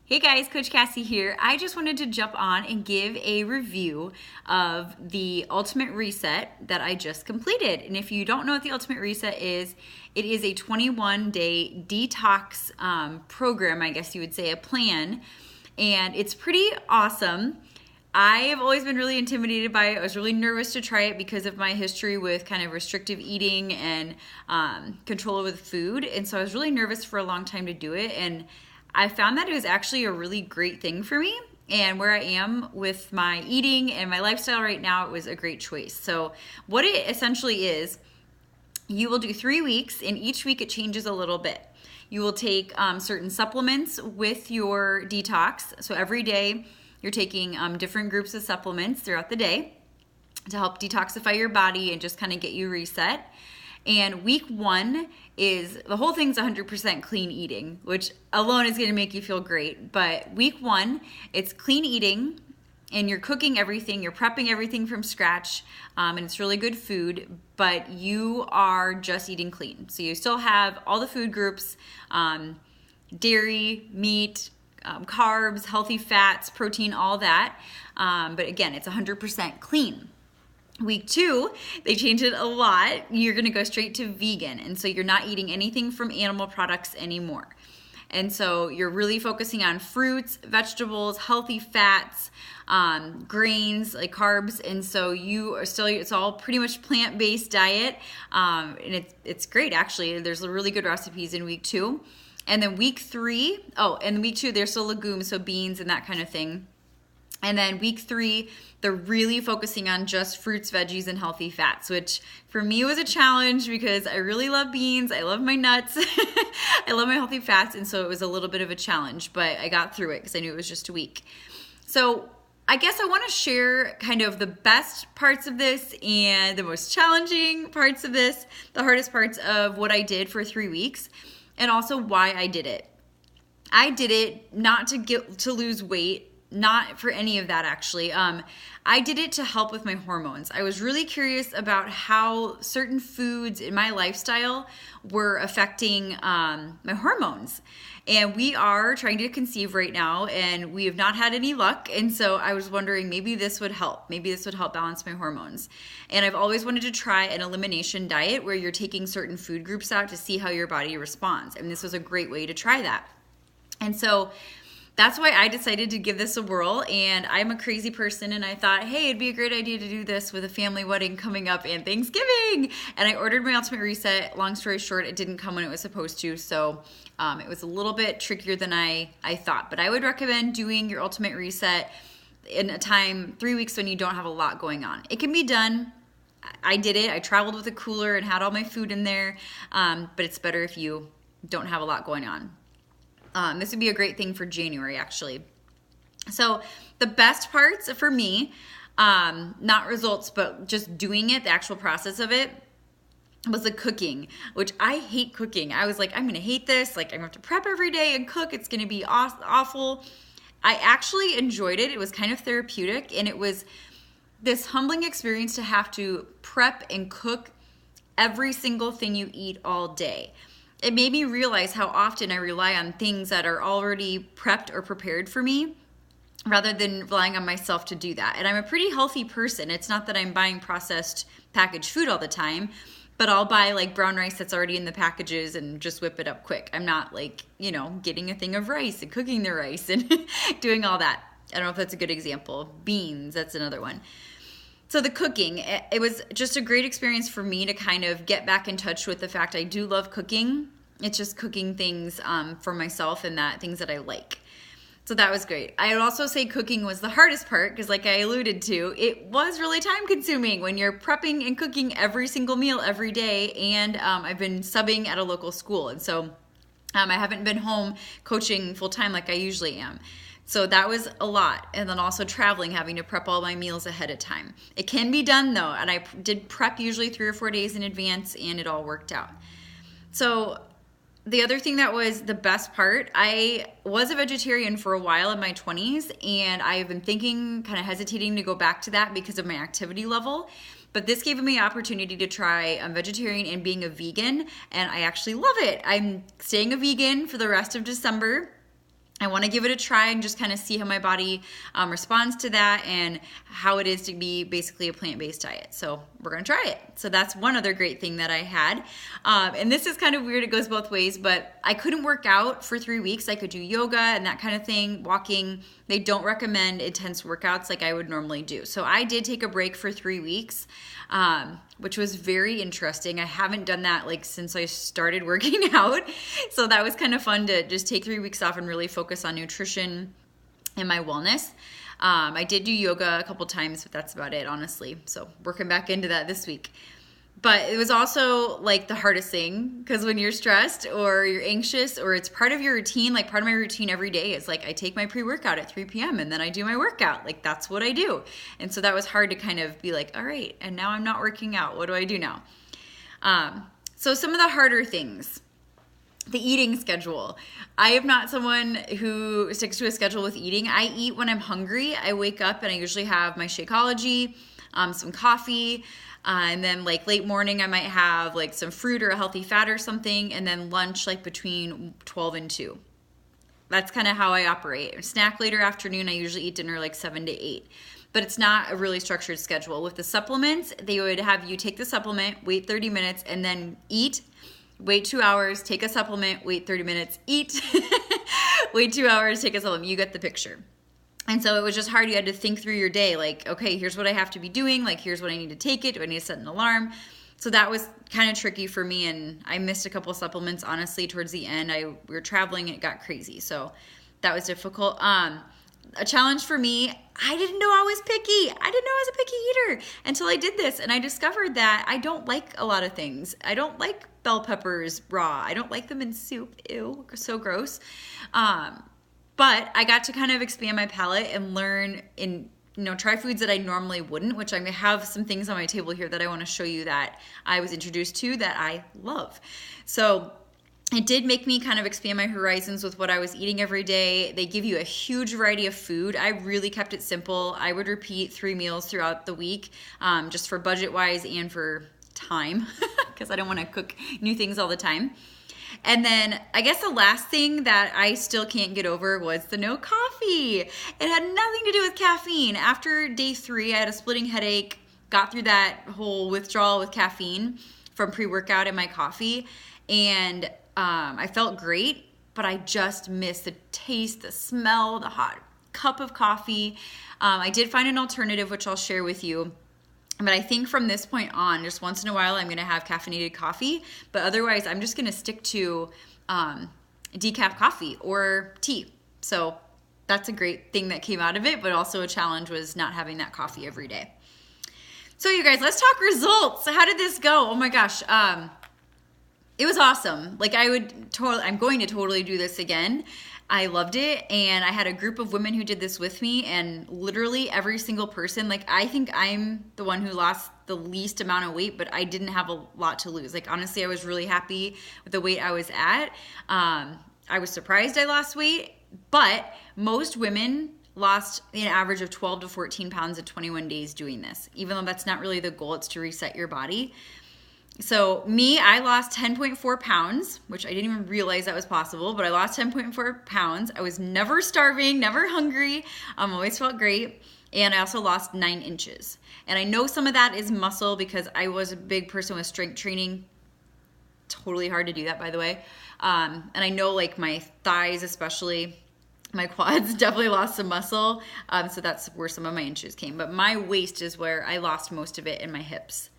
Hey guys, Coach Cassie here. I just wanted to jump on and give a review of the Ultimate Reset that I just completed. And if you don't know what the Ultimate Reset is, it is a 21-day detox program, I guess you would say, a plan. And it's pretty awesome. I have always been really intimidated by it. I was really nervous to try it because of my history with kind of restrictive eating and control over the food. And so I was really nervous for a long time to do it. And I found that it was actually a really great thing for me, and where I am with my eating and my lifestyle right now, it was a great choice. So what it essentially is, you will do 3 weeks, and each week it changes a little bit. You will take certain supplements with your detox. So every day you're taking different groups of supplements throughout the day to help detoxify your body and just kind of get you reset. And week 1 is, the whole thing's 100% clean eating, which alone is going to make you feel great. But week 1, it's clean eating, and you're cooking everything, you're prepping everything from scratch, and it's really good food, but you are just eating clean. So you still have all the food groups, dairy, meat, carbs, healthy fats, protein, all that. But again, it's 100% clean. Week 2, they changed it a lot. You're going to go straight to vegan. And so you're not eating anything from animal products anymore. And so you're really focusing on fruits, vegetables, healthy fats, grains, like carbs. And so you are still, it's all pretty much plant-based diet. And it's great, actually. There's really good recipes in week 2. And then week 3, and week 2, there's still legumes, so beans and that kind of thing. And then week 3, they're really focusing on just fruits, veggies, and healthy fats, which for me was a challenge because I really love beans. I love my nuts. I love my healthy fats. And so it was a little bit of a challenge, but I got through it because I knew it was just a week. So I guess I want to share kind of the best parts of this and the most challenging parts of this, the hardest parts of what I did for 3 weeks, and also why I did it. I did it not to lose weight. Not for any of that, actually. I did it to help with my hormones. I was really curious about how certain foods in my lifestyle were affecting my hormones. And we are trying to conceive right now, and we have not had any luck. And so I was wondering, maybe this would help. Maybe this would help balance my hormones. And I've always wanted to try an elimination diet where you're taking certain food groups out to see how your body responds. And this was a great way to try that. And so that's why I decided to give this a whirl, and I'm a crazy person, and I thought, hey, it'd be a great idea to do this with a family wedding coming up and Thanksgiving. And I ordered my Ultimate Reset. Long story short, it didn't come when it was supposed to, so it was a little bit trickier than I thought. But I would recommend doing your Ultimate Reset in a time, 3 weeks, when you don't have a lot going on. It can be done. I did it. I traveled with a cooler and had all my food in there, but it's better if you don't have a lot going on. This would be a great thing for January, actually. So the best parts for me, not results, but just doing it, the actual process of it, was the cooking, which I hate cooking. I was like, I'm going to hate this. Like, I'm going to have to prep every day and cook. It's going to be awful. I actually enjoyed it. It was kind of therapeutic, and it was this humbling experience to have to prep and cook every single thing you eat all day. It made me realize how often I rely on things that are already prepped or prepared for me rather than relying on myself to do that. And I'm a pretty healthy person. It's not that I'm buying processed packaged food all the time, but I'll buy like brown rice that's already in the packages and just whip it up quick. I'm not like, getting a thing of rice and cooking the rice and doing all that. I don't know if that's a good example. Beans, that's another one. So the cooking, it was just a great experience for me to kind of get back in touch with the fact I do love cooking. It's just cooking things for myself and things that I like. So that was great. I would also say cooking was the hardest part because, like I alluded to, it was really time consuming when you're prepping and cooking every single meal every day. And I've been subbing at a local school. And so I haven't been home coaching full time like I usually am. So that was a lot. And then also traveling, having to prep all my meals ahead of time. It can be done though. And I did prep usually 3 or 4 days in advance, and it all worked out. So the other thing that was the best part, I was a vegetarian for a while in my 20s, and I've been thinking, kind of hesitating to go back to that because of my activity level. But this gave me the opportunity to try vegetarian and being a vegan, and I actually love it. I'm staying a vegan for the rest of December. I want to give it a try and just kind of see how my body responds to that and how it is to be basically a plant-based diet. So we're going to try it. So that's one other great thing that I had. And this is kind of weird. It goes both ways, but I couldn't work out for 3 weeks. I could do yoga and that kind of thing, walking. They don't recommend intense workouts like I would normally do. So I did take a break for 3 weeks, which was very interesting. I haven't done that like since I started working out. So that was kind of fun to just take 3 weeks off and really focus on nutrition and my wellness. I did do yoga a couple times, but that's about it, honestly. So working back into that this week. But it was also like the hardest thing, because when you're stressed or you're anxious or it's part of your routine, like part of my routine every day is like I take my pre-workout at 3 p.m. and then I do my workout. Like that's what I do. And so that was hard to kind of be like, all right, and now I'm not working out. What do I do now? So some of the harder things. The eating schedule. I am not someone who sticks to a schedule with eating. I eat when I'm hungry. I wake up and I usually have my Shakeology, some coffee, and then like late morning I might have like some fruit or a healthy fat or something, and then lunch like between 12 and 2. That's kind of how I operate. Snack later afternoon. I usually eat dinner like 7 to 8. But it's not a really structured schedule. With the supplements, they would have you take the supplement, wait 30 minutes, and then eat. Wait 2 hours, take a supplement, wait 30 minutes, eat. Wait 2 hours, take a supplement. You get the picture. And so it was just hard. You had to think through your day. Like, okay, here's what I have to be doing. Like, here's what I need to take it. Do I need to set an alarm? So that was kind of tricky for me. And I missed a couple of supplements, honestly, towards the end. We were traveling and it got crazy. So that was difficult. A challenge for me, I didn't know I was picky. I didn't know I was a picky eater until I did this. And I discovered that I don't like a lot of things. I don't like bell peppers raw. I don't like them in soup. Ew, so gross. But I got to kind of expand my palate and learn try foods that I normally wouldn't, which I'm going to have some things on my table here that I want to show you that I was introduced to that I love. So it did make me kind of expand my horizons with what I was eating every day. They give you a huge variety of food. I really kept it simple. I would repeat 3 meals throughout the week, just for budget wise and for time, because I don't want to cook new things all the time. And then I guess the last thing that I still can't get over was the no coffee. It had nothing to do with caffeine. After day 3, I had a splitting headache, got through that whole withdrawal with caffeine from pre-workout and my coffee, and I felt great, but I just missed the taste, the smell, the hot cup of coffee. I did find an alternative, which I'll share with you. But I think from this point on, just once in a while, I'm going to have caffeinated coffee. But otherwise, I'm just going to stick to decaf coffee or tea. So that's a great thing that came out of it. But also a challenge was not having that coffee every day. So you guys, let's talk results. How did this go? Oh my gosh. It was awesome. Like I'm going to totally do this again. I loved it, and I had a group of women who did this with me, and literally every single person, like I think I'm the one who lost the least amount of weight, but I didn't have a lot to lose. Like honestly, I was really happy with the weight I was at. I was surprised I lost weight, but most women lost an average of 12 to 14 pounds in 21 days doing this, even though that's not really the goal. It's to reset your body. So me, I lost 10.4 pounds, which I didn't even realize that was possible, but I lost 10.4 pounds. I was never starving, never hungry. Always felt great. And I also lost 9 inches. And I know some of that is muscle because I was a big person with strength training. Totally hard to do that, by the way. And I know like my thighs, especially my quads, definitely lost some muscle. So that's where some of my inches came. But my waist is where I lost most of it, in my hips.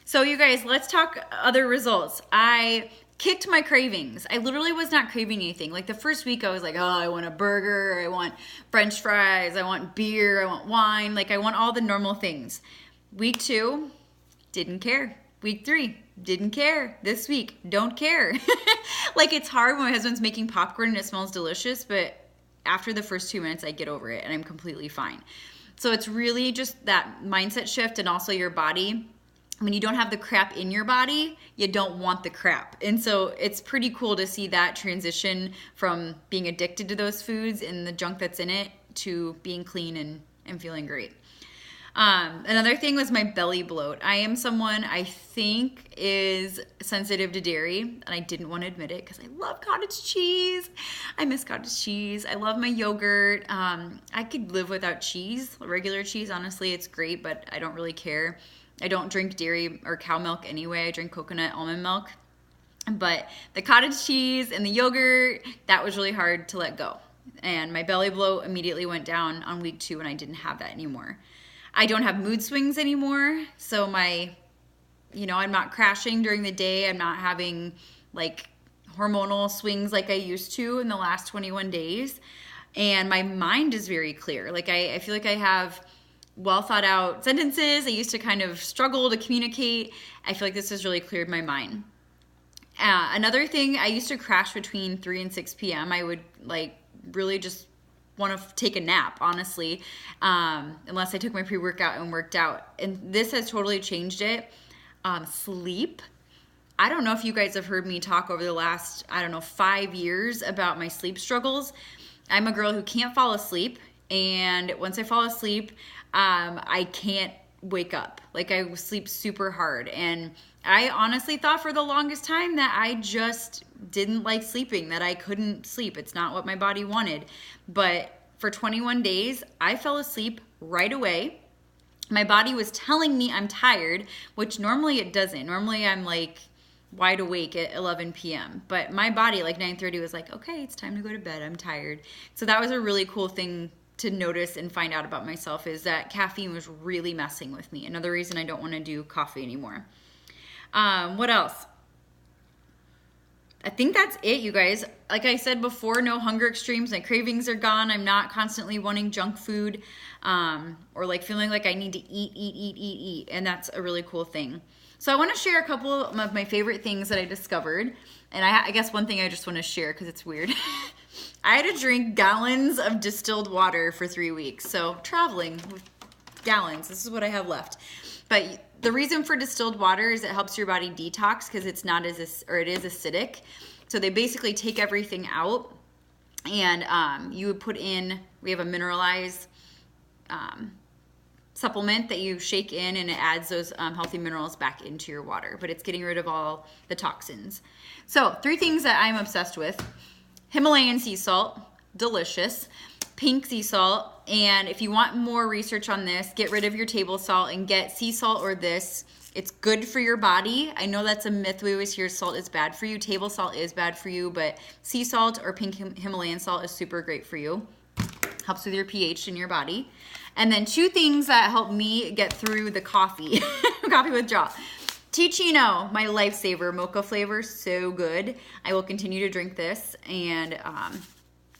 So you guys, let's talk other results. I kicked my cravings. I literally was not craving anything. Like the first week I was like, oh, I want a burger, I want French fries, I want beer, I want wine. Like I want all the normal things. Week 2, didn't care. Week 3, didn't care. This week, don't care. Like it's hard when my husband's making popcorn and it smells delicious, but after the first 2 minutes, I get over it and I'm completely fine. So it's really just that mindset shift, and also your body. When you don't have the crap in your body, you don't want the crap. And so it's pretty cool to see that transition from being addicted to those foods and the junk that's in it to being clean and feeling great. Another thing was my belly bloat. I am someone I think is sensitive to dairy, and I didn't want to admit it because I love cottage cheese. I miss cottage cheese. I love my yogurt. I could live without cheese, regular cheese. Honestly, it's great, but I don't really care. I don't drink dairy or cow milk anyway. I drink coconut almond milk. But the cottage cheese and the yogurt, that was really hard to let go. And my belly bloat immediately went down on week 2 and I didn't have that anymore. I don't have mood swings anymore. So I'm not crashing during the day. I'm not having like hormonal swings like I used to in the last 21 days. And my mind is very clear. Like I feel like I have well thought out sentences. I used to kind of struggle to communicate. I feel like this has really cleared my mind. Another thing, I used to crash between 3 and 6 p.m. I would like really just want to take a nap, honestly, unless I took my pre-workout and worked out. And this has totally changed it. Sleep. I don't know if you guys have heard me talk over the last, 5 years about my sleep struggles. I'm a girl who can't fall asleep. And once I fall asleep, I can't wake up. Like I sleep super hard. And I honestly thought for the longest time that I just didn't like sleeping, that I couldn't sleep. It's not what my body wanted. But for 21 days, I fell asleep right away. My body was telling me I'm tired, which normally it doesn't. Normally I'm like wide awake at 11 p.m. But my body, like 9:30, was like, okay, it's time to go to bed. I'm tired. So that was a really cool thing to notice and find out about myself, is that caffeine was really messing with me. Another reason I don't want to do coffee anymore. What else? I think that's it, you guys. Like I said before, no hunger extremes. My cravings are gone. I'm not constantly wanting junk food or like feeling like I need to eat. And that's a really cool thing. So I want to share a couple of my favorite things that I discovered. And I guess one thing I just want to share because it's weird. I had to drink gallons of distilled water for 3 weeks. So traveling with gallons, this is what I have left. But the reason for distilled water is it helps your body detox because it is acidic. So they basically take everything out, and you would put in, we have a mineralized supplement that you shake in, and it adds those healthy minerals back into your water, but it's getting rid of all the toxins. So 3 things that I'm obsessed with: Himalayan sea salt, delicious. Pink sea salt, and if you want more research on this, get rid of your table salt and get sea salt or this. It's good for your body. I know that's a myth. We always hear salt is bad for you. Table salt is bad for you, but sea salt or pink Himalayan salt is super great for you. Helps with your pH in your body. And then 2 things that help me get through the coffee withdrawal. Teeccino, my lifesaver, mocha flavor, so good. I will continue to drink this, and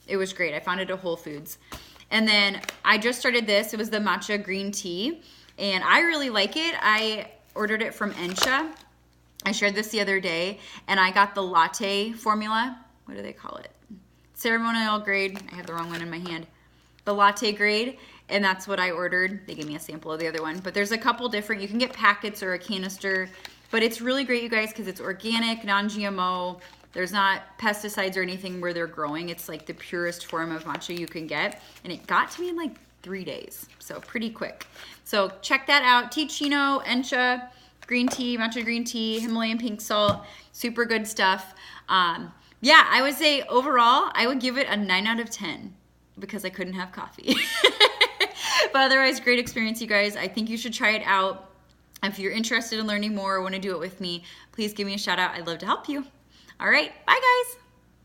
it was great. I found it at Whole Foods. And then I just started this. It was the matcha green tea, and I really like it. I ordered it from Ensha. I shared this the other day, and I got the latte formula. What do they call it? Ceremonial grade. I have the wrong one in my hand. The latte grade, and that's what I ordered. They gave me a sample of the other one, but there's a couple different. You can get packets or a canister, but it's really great, you guys, because it's organic, non-GMO. There's not pesticides or anything where they're growing. It's like the purest form of matcha you can get. And it got to me in like 3 days. So pretty quick. So check that out. Teeccino, Ensha, green tea, matcha green tea, Himalayan pink salt. Super good stuff. Yeah, I would say overall, I would give it a 9 out of 10 because I couldn't have coffee. But otherwise, great experience, you guys. I think you should try it out. If you're interested in learning more or want to do it with me, please give me a shout out. I'd love to help you. All right, bye guys.